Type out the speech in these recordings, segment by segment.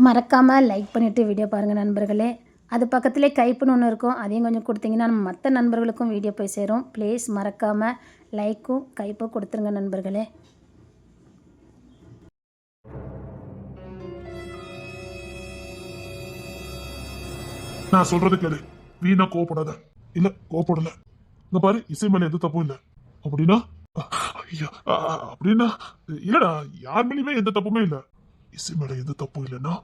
மறக்காமல் லைக் பண்ணிவிட்டு வீடியோ பாருங்கள் நண்பர்களே. அது பக்கத்திலே கைப்புன்னு ஒன்று இருக்கும், அதையும் கொஞ்சம் கொடுத்தீங்கன்னா நம்ம மற்ற நண்பர்களுக்கும் வீடியோ போய் சேரும். ப்ளீஸ் மறக்காமல் லைக்கும் கைப்பும் கொடுத்துருங்க நண்பர்களே. நான் சொல்றது கேளு, வீணா கோவப்படாத. இல்ல கோவப்படல, இங்க பாரு, இசை மேல எந்த தப்பும் இல்ல. அப்படின்னா ஐயா, அப்படின்னா இல்லடா, யார் மேலயுமே எந்த தப்புமே இல்ல. இசை மேல எந்த தப்பும் இல்லைன்னா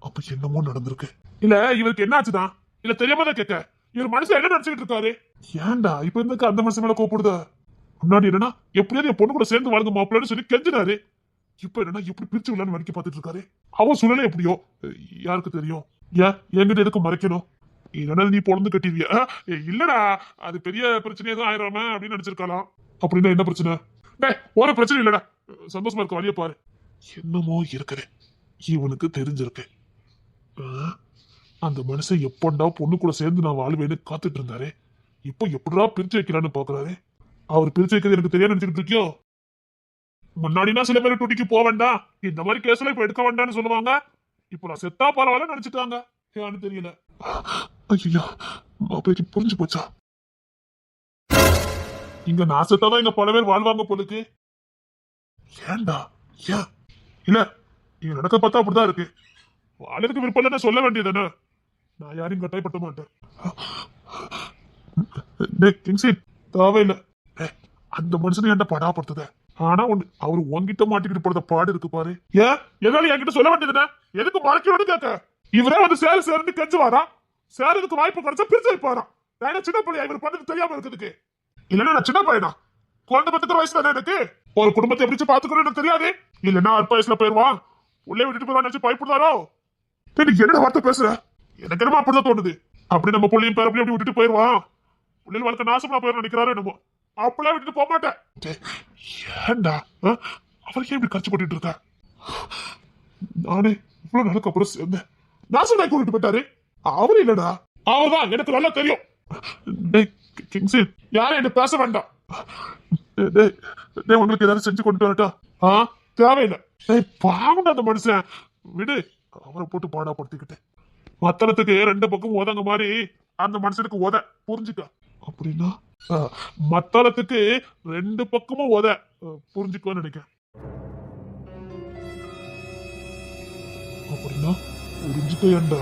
அப்ப என்னமோ நடந்திருக்கு. இல்ல இவருக்கு என்ன ஆச்சுதான், இல்ல தெரியாம தான் கேட்க. இவர் மனுஷன் என்ன நினைச்சுக்கிட்டு இருக்காரு? ஏன்டா இப்ப இருந்துக்கு அந்த மனுஷன் மேல கோவப்படுத? முன்னாடி என்னன்னா எப்படியாவது என் பொண்ணு கூட சேர்ந்து வாழ்ந்து மாப்பிள்ளன்னு சொல்லி கெஞ்சினாரு. இப்ப என்னன்னா எப்படி பிரிச்சு விடலான்னு வரைக்கும் பாத்துட்டு இருக்காரு. அவன் சூழ்நிலை எப்படியோ யாருக்கு தெரியும்? ஏன் என்கிட்ட எதுக்கு மறைக்கணும்? இல்லைன்னா நீ பொழந்து கட்டிடுவிய? இல்லடா, அது பெரிய பிரச்சனையே தான் ஆயிராம அப்படின்னு நினைச்சிருக்கலாம். அப்படின்னா என்ன பிரச்சனை? ஒரு பிரச்சனை இல்லடா, சந்தோஷமா இருக்க வழிய பாரு. என்னமோ இருக்குது, இவனுக்கு தெரிஞ்சிருக்கு. அந்த மனுஷன் எப்படா பொண்ணு கூட சேர்ந்து நான் வாழ்வேன்னு காத்துட்டு இருந்தாரு. இப்போ எப்படா பிரிச்சு வைக்கலான்னு பாக்குறாரு. அவர் பிரிச்சு வைக்கிறது எனக்கு தெரியாது நினைச்சுட்டு இருக்கியோ? முன்னாடினா சில பேர் டூட்டிக்கு போக வேண்டாம், இந்த மாதிரி கேஸ்ல இப்ப எடுக்க வேண்டாம்னு சொல்லுவாங்க. இப்போ நான் செத்தா பரவாயில்ல நினைச்சிட்டாங்க. ஏன்னு தெரியல. ஐயோ, மாப்பிளைக்கு புரிஞ்சு போச்சா? இங்க நான் செத்தாதான் இங்க பல பேர் வாழ்வாங்க போலுக்கு. ஏன்டா? ஏன் இல்ல, இங்க நடக்க பார்த்தா அப்படிதான் இருக்கு. வாழறதுக்கு விருப்பம் இல்லைன்னா சொல்ல வேண்டியதானே. நான் யாரையும் கட்டாயப்பட்ட மாட்டேன். தேவையில்லை. அந்த மனுஷனை என்கிட்ட படாப்படுத்துத. ஆனா ஒண்ணு, அவரு உன்கிட்ட மாட்டிக்கிட்டு போறத பாடு இருக்கு பாரு. ஏன் எதாலும் என்கிட்ட சொல்ல வேண்டியதுனே, எதுக்கு மறைக்கணும்னு கேட்க. இவரே வந்து சேர்ந்து கெஞ்சுவாரா? சேரதுக்கு வாய்ப்பு கிடைச்சா பிரிச்சு வைப்பாராம். நான் சின்ன பிள்ளையா இவர் பண்ணது தெரியாம இருக்கிறதுக்கு? இல்லன்னா நான் சின்ன பையனா? குழந்தை பத்துக்கிற வயசு தானே எனக்கு. ஒரு குடும்பத்தை எப்படி பாத்துக்கணும் எனக்கு தெரியாது. இல்லன்னா அற்ப வயசுல போயிருவான், உள்ளே விட்டுட்டு போய் நினைச்சு பயப்படுறாரோ? என்ன வார்த்தை பேசுற? எனக்கு என்னமோ அப்படிதான் தோணுது. அப்படி நம்ம பிள்ளையும் பேரப்பிள்ளையும் அப்படி விட்டுட்டு போயிருவான், பிள்ளைகள் வாழ்க்கை நாசமா போயிடும் நினைக்கிறாரு என்னமோ. அப்படிலாம் விட்டுட்டு போக மாட்டேன். ஏன்டா அவருக்கு எப்படி கட்சி போட்டுட்டு இருக்க? நானே இவ்வளவு நாளுக்கு அப்புறம் சேர்ந்தேன். நாசம் கூட்டிட்டு போயிட்டாரு. அவரு இல்லடா, அவர்தான். எனக்கு நல்லா தெரியும். யாரும் என்ன பேச வேண்டாம். உங்களுக்கு ஏதாவது செஞ்சு கொண்டு வரட்டா? தேவையில்லை. பாவம் அந்த மனுஷன், விடு. அவரை போட்டு பாடாப்படுத்திக்கிட்டு மத்தளத்துக்கு ரெண்டு பக்கம் உதங்க மாதிரி அந்த மனுஷனுக்கு உத, புரிஞ்சுக்க. அப்படின்னா மத்தளத்துக்கு ரெண்டு பக்கமும் உத, புரிஞ்சுக்கோன்னு நினைக்கிறேன். அப்படின்னா புரிஞ்சுக்கேன்டா.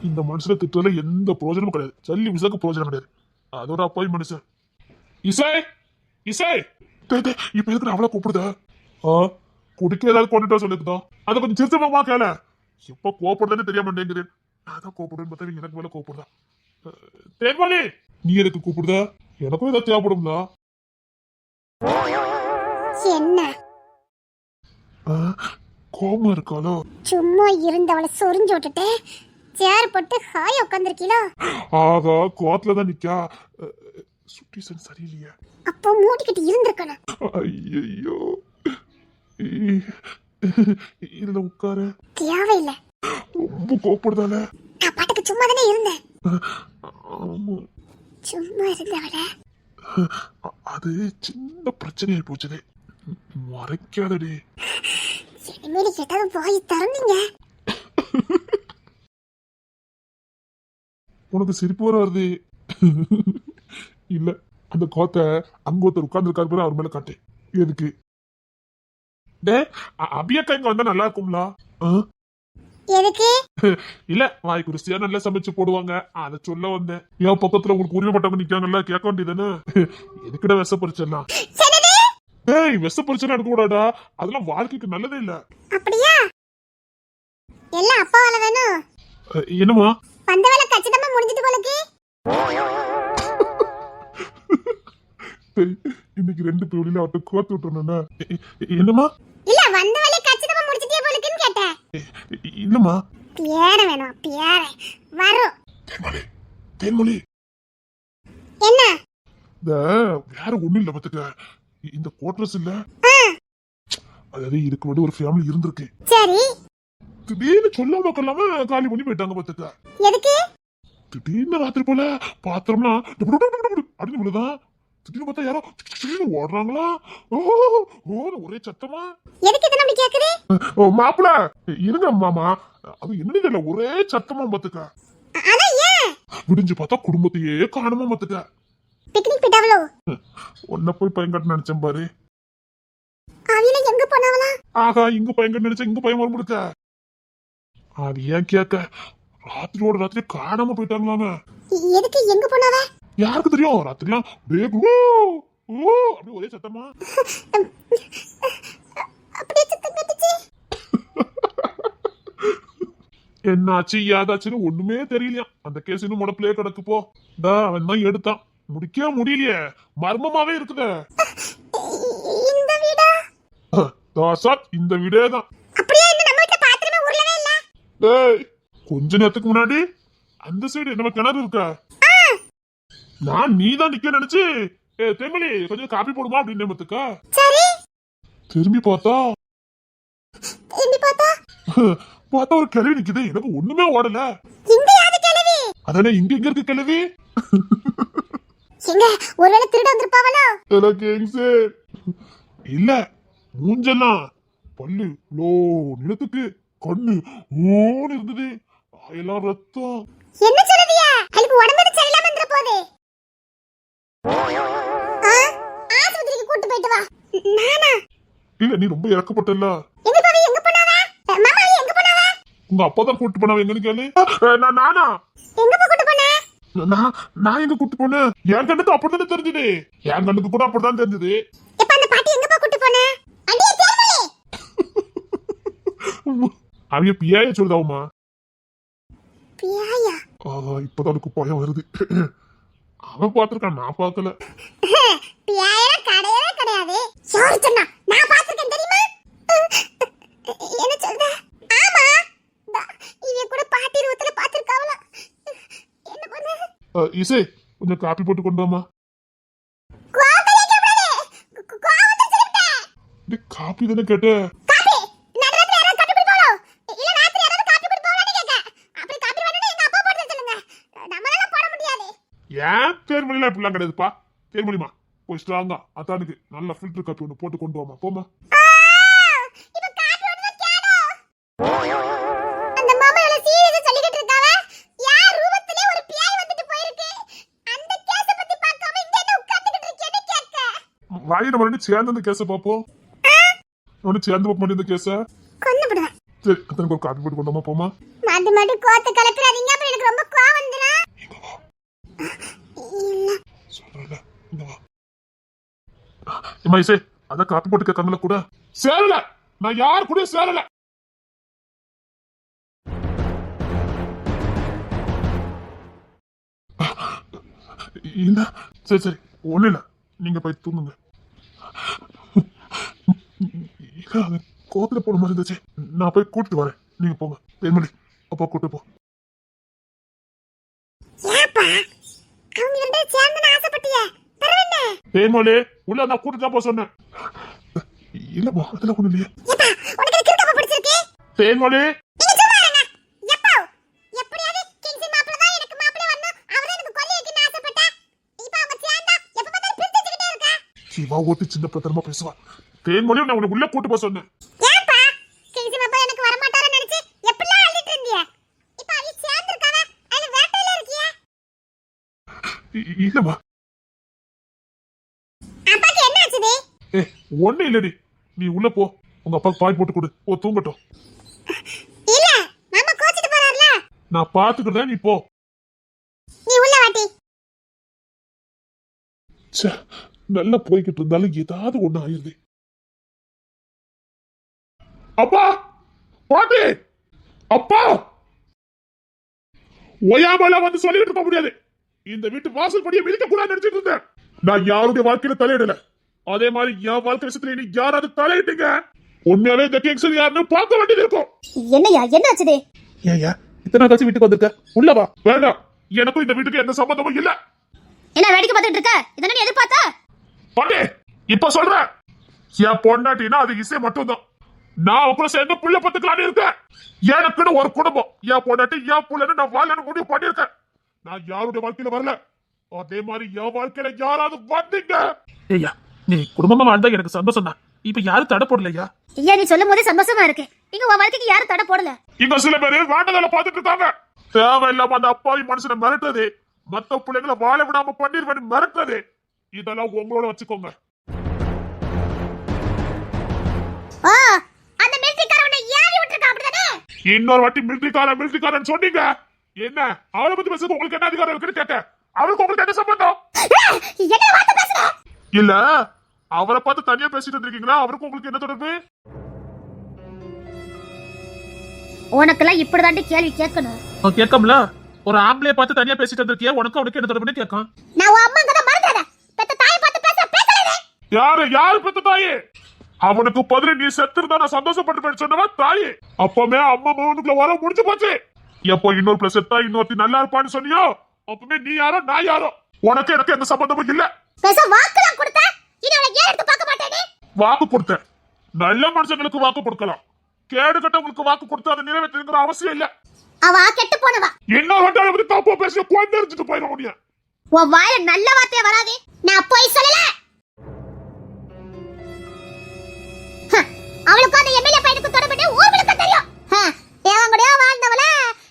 இந்த மனுஷனை திட்டல எந்த பிரயோஜனமும் கிடையாது. சல்லி விசாக்கு பிரயோஜனம் கிடையாது. அதோட அப்பாவி மனுஷன். இசை இசை இப்ப எதுக்கு அவளை கூப்பிடுத? குடிக்க ஏதாவது கொண்டுட்டா சொல்லிருக்கா? அதை கொஞ்சம் சிரிச்சமா கேள. எப்ப கோப்படுறதுன்னு தெரியாம மாட்டேங்குது. அதான் கோப்படுன்னு பார்த்தா எனக்கு மேல கோப்படுறா. தேன்மொழி, நீ எதுக்கு கூப்பிடுத? எனக்கும் ஏதாவது தேவைப்படும்ல. என்ன கோபம் இருக்காளோ? சும்மா இருந்தவளை சொரிஞ்சு விட்டுட்டு சேர் போட்டு ஹாய் உட்காந்துருக்கீங்களா? ஆகா, கோவத்துலதான் நிக்கா. சுட்டிசன் சரியில்லையா? அப்போ மூடிக்கிட்டு இருந்திருக்கணும். ஐயோ, இதுல உட்கார தேவையில்லை. ரொம்ப கோப்படுதால. நான் பாட்டுக்கு சும்மா தானே இருந்தேன். சும்மா இருந்தவள அது சின்ன பிரச்சனையாயி போச்சுதே, மறைக்காதடி. இனிமேல் கேட்டாலும் போய் திறந்தீங்க. உனக்கு சிரிப்பு வர வருது. இல்ல, அந்த கோத்த அங்க ஒருத்தர் உட்கார்ந்து இருக்காரு போல, அவர் மேல காட்டு. எதுக்கு? அபியக்கா இங்க வந்தா நல்லா இருக்கும்ல. எதுக்கு? இல்ல, வாய்க்கு ருசியா நல்லா சமைச்சு போடுவாங்க, அத சொல்ல வந்தேன். என் பக்கத்துல உங்களுக்கு உரிமைப்பட்டவங்க நிக்காங்கல்ல, கேட்க வேண்டியதானே. எதுக்கிட்ட விஷ பறிச்சிடலாம்? ஏய், விஷ பறிச்சா எடுக்க கூடாடா, அதெல்லாம் வாழ்க்கைக்கு நல்லதே இல்ல. அப்படியா? எல்லாம் அப்பாவால வேணும். என்னமா வந்த வேலை கச்சிதமா முடிஞ்சிட்டு போலக்கு. இன்னைக்கு ரெண்டு பேர்ல அவட்ட கோத்து விட்டுறேன்னா? என்னமா? இல்ல, வந்த வேலை கச்சிதமா முடிச்சிட்டே போலக்குன்னு கேட்டேன். இல்லமா, பேர வேணும், பேர வரும். தேன்மொழி, தேன்மொழி, என்ன? வேற ஒண்ணும் இல்ல பாத்துக்க. இந்த கோட்ரஸ் இல்ல, அதாவது இதுக்கு முன்னாடி ஒரு ஃபேமிலி இருந்திருக்கு. சரி. திடீர்னு சொல்லாம கொள்ளாம காலி பண்ணி போயிட்டாங்க பாத்துக்க. எதுக்கு? திடீர்னு ராத்திரி போல பாத்திரம்லாம் அப்படின்னு விழுதான். திடீர்னு பார்த்தா யாரோ ஓடுறாங்களா? ஓ ஓ ஒரே சத்தமா. எதுக்கு இதை நம்ம கேக்குது? ஓ மாப்பிள இருங்க மாமா, அது என்னன்னு தெரியல, ஒரே சத்தமா பாத்துக்க. அதான் ஏன் விடிஞ்சு பார்த்தா குடும்பத்தையே காணுமா பாத்துக்க. பிக்னிக் போயிட்டாவளோ? உன்ன போய் பயங்கட்ட நினைச்சேன் பாரு. அவில எங்க போனாவளா? ஆகா இங்க பயங்கட்ட நினைச்சேன், இங்க பயம் வரமுடிக்க. அது ஏன் கேக்க, ராத்திரியோட ராத்திரி காணாம போயிட்டாங்களாங்க. எதுக்கு எங்க போனாவ? யாருக்கு தெரியும், ராத்திரிலாம் அப்படி ஒரே சத்தமா. அப்படியே சத்தம் கேட்டுச்சு. என்னாச்சு ஏதாச்சுன்னு ஒண்ணுமே தெரியலையா. அந்த கேஸ் இன்னும் முடப்பிலே கிடக்கு போ. அவன் தான் எடுத்தான், முடிக்க முடியலையே, மர்மமாவே இருக்குதே. இந்த வீடா? தாசாத் இந்த வீடே தான். அப்படியே இந்த நம்ம வீட்ல பாத்திரமே உருளவே இல்ல. டேய் கொஞ்ச நேரத்துக்கு முன்னாடி அந்த சைடு நம்ம கிணறு இருக்கா, நான் நீ தான் நிக்க நினைச்சு தேமலி கொஞ்சம் காப்பி போடுமா அப்படின்னு மத்துக்கா. சரி திரும்பி பார்த்தா திரும்பி பார்த்தா பார்த்தா ஒரு கிளவி நிக்குது. எனக்கு ஒண்ணுமே ஓடல. இங்க யாரு கிளவி? அதானே இங்க எங்க இருக்கு கிளவி? எங்க ஒருவேளை திருட வந்திருப்பாவளோ? எனக்கு எங்க இல்ல, மூஞ்செல்லாம் பல்லு லோ நிலத்துக்கு, கண்ணு ஓன்னு இருந்தது, எல்லாம் ரத்தம். என்ன சொல்லுதியா? அதுக்கு உடம்பு சரியில்லாம இருந்த போதே. ஆஸ்பத்திரிக்கு கூட்டி போயிட்டு வா. நானா? இல்ல நீ ரொம்ப இறக்கப்பட்டல. எங்க போவி? எங்க போனாவ? மாமா எங்க போனாவ? உங்க அப்பா தான் கூட்டு போனவ எங்கன்னு கேளு. நானா எங்க போ கூட்டி போன? நான் எங்க கூட்டு போனேன்? என் கண்ணுக்கு அப்படித்தானே தெரிஞ்சது, என் கண்ணுக்கு கூட அப்படிதான் தெரிஞ்சது. இப்ப அந்த பாட்டி எங்க போ கூட்டி போன? அடியே தேர்மலே. அவிய பியாய சொல்லுதாவுமா. பியாயா? இப்பதான் எனக்கு பயம் வருது. அவன் பாத்திருக்கான், நான் பாக்கல. பியாயா கிடையவே கிடையாது. யாரு சொன்னா? நான் பாத்துக்கேன் தெரியுமா? என்ன சொல்ற? ஆமா இவன் கூட பாட்டி ரூத்துல பாத்துருக்காவல. என்ன பண்ண? இசை கொஞ்சம் காப்பி போட்டு கொண்டு வாமா. காப்பி தானே கேட்ட? ஏன் தேர்மொழிலாம் இப்படிலாம் கிடையாதுப்பா. தேர்மொழிமா போய் ஸ்ட்ராங்கா அத்தானுக்கு நல்ல ஃபில்டர் காப்பி ஒன்று போட்டு கொண்டு வாமா போமா. வாயை நம்ம ரெண்டு சேர்ந்து இந்த கேஸை பார்ப்போம். ஒன்று சேர்ந்து பார்ப்போம் இந்த கேஸை. சரி அத்தனுக்கு ஒரு காப்பி போட்டு கொண்டு வாமா போமா. மாட்டு மாட்டு கோத்து கலப்புறாதீங்க, அப்புறம் எனக்கு ரொம்ப கோவம் வந்துரும். சொல்றல இங்க வா. அம்மா இசை அத காப்பி போட்டு கேட்காமல கூட சேரல, நான் யார் கூட சேரல. என்ன சரி சரி ஒண்ணு இல்ல, நீங்க போய் தூங்குங்க. கோத்துல போன மாதிரி இருந்துச்சு, நான் போய் கூட்டிட்டு வரேன், நீங்க போங்க. தேன்மொழி அப்பா கூட்டு போ. தேன்மொழி உள்ள நான் கூட்டிட்டு தான் போக சொன்னேன். இல்லப்பா அதெல்லாம் ஒண்ணு இல்லையே. தேன்மொழி சிவா ஓட்டு சின்ன பிரதமா பேசுவா. தேன்மொழி நான் உன்னை உள்ள கூட்டு போக சொன்னேன். இல்லமா ஒண்ணு இல்லடி, நீ உள்ள போ, உங்க அப்பாக்கு பாய் போட்டு கொடு, ஓ தூங்கட்டும். நான் பாத்துக்கிறேன், நீ போ. நல்லா போய்கிட்டு இருந்தாலும் ஏதாவது ஒண்ணு ஆயிருது. அப்பா பாட்டி அப்பா ஒயாமல வந்து சொல்லிட்டு இருக்க முடியாது. இந்த வீட்டு வாசல் படியை மிதிக்க கூடாது நினைச்சிட்டு இருந்தேன். நான் யாருடைய வாழ்க்கையில தலையிடல, அதே மாதிரி என் வாழ்க்கை விஷயத்துல நீ யாராவது தலையிட்டீங்க உண்மையாவே இந்த கிங்ஸ் யாருன்னு பார்க்க வேண்டியது இருக்கும். என்னையா என்ன ஆச்சுதே? ஏயா இத்தனை கழிச்சு வீட்டுக்கு வந்திருக்க, உள்ளவா. வேண்டாம், எனக்கும் இந்த வீட்டுக்கு எந்த சம்பந்தமும் இல்ல. என்ன வேடிக்கை பார்த்துட்டு இருக்க? இதென்ன நீ எதிர்பார்த்த? பாட்டி இப்ப சொல்றேன், என் பொண்டாட்டினா அது இசை மட்டும் தான். நான் உங்களை சேர்ந்து புள்ள பத்துக்கலான்னு இருக்கேன். எனக்குன்னு ஒரு குடும்பம், என் பொண்டாட்டி என் புள்ளன்னு நான் வாழன்னு முடிவு பண்ணிருக்கேன். நான் யாருடைய வாழ்க்கையில வரல, அதே மாதிரி என் வாழ்க்கையில யாராவது வந்தீங்க. ஐயா நீ குடும்பமா வாழ்ந்தா எனக்கு சந்தோஷம் தான். இப்ப யாரும் தடை போடலையா? ஐயா நீ சொல்லும் போதே சந்தோஷமா இருக்கு. இங்க உன் வாழ்க்கைக்கு யாரும் தடை போடல. இங்க சில பேரு வேண்டதால பாத்துட்டு இருக்காங்க. தேவையில்லாம அந்த அப்பாவி மனுஷனை மிரட்டுறது, மத்த பிள்ளைங்களை வாழ விடாம பண்ணிருவேன் மிரட்டுறது, இதெல்லாம் உங்களோட வச்சுக்கோங்க. ஓ அந்த மிலிட்டரிக்காரனை ஏறி விட்டுருக்கா அப்படிதானே? இன்னொரு வாட்டி மிலிட்டரிக்காரன் சொன்னீங்க. என்ன அவளை பத்தி பேசுறது உங்களுக்கு என்ன அதிகாரம் இருக்குன்னு கேட்ட. அவளுக்கு உங்களுக்கு என்ன சம்பந்தம்? என்ன வார்த்தை பேசுற? இல்ல அவரை பார்த்து தனியா பேசிட்டு இருக்கீங்களா? அவருக்கு உங்களுக்கு என்ன தொடர்பு? உனக்கெல்லாம் இப்படிதாண்டி கேள்வி கேட்கணும். கேட்கம்ல, ஒரு ஆம்பளைய பார்த்து தனியா பேசிட்டு இருந்திருக்கிய, உனக்கு அவனுக்கு என்ன தொடர்புன்னு கேட்கும். நான் உன் அம்மா கதை மறந்துடாத. பெத்த தாயை பார்த்து பேசல. யாரு பெத்த தாயே? அவனுக்கு பதில் நீ செத்துருந்தா நான் சந்தோஷப்பட்டு சொன்னவா தாயே. அப்பமே அம்மா மகனுக்குள்ள வர முடிஞ்சு போச்சு. எப்போ இன்னொரு பிளஸ் செத்தா இன்னொருத்தி நல்லா இருப்பான்னு சொன்னியோ, அப்பமே நீ யாரோ நான் யாரோ. உனக்கு எனக்கு எந்த சம்பந்தமும் இல்ல. பேச வாக்குலாம் கொடுத்த, இனி அவளை ஏன் எடுத்து பார்க்க மாட்டேனே? வாக்கு கொடுத்தேன். நல்ல மனுஷங்களுக்கு வாக்கு கொடுக்கலாம். கேடு கட்டவங்களுக்கு வாக்கு கொடுத்து அதை நிறைவேற்றுங்கிற அவசியம் இல்ல. அவ கெட்டு போனவா. இன்னொரு வட்டார பத்தி தப்பா பேசி குழந்தை எரிஞ்சிட்டு போயிட முடியும். உன் வாயில நல்ல வார்த்தையே வராது. நான் போய் சொல்லல. அவளுக்கு அந்த எம்எல்ஏ பையனுக்கு தொடர்பு ஊர்களுக்கு தெரியும். தேவன் கூட வாழ்ந்தவள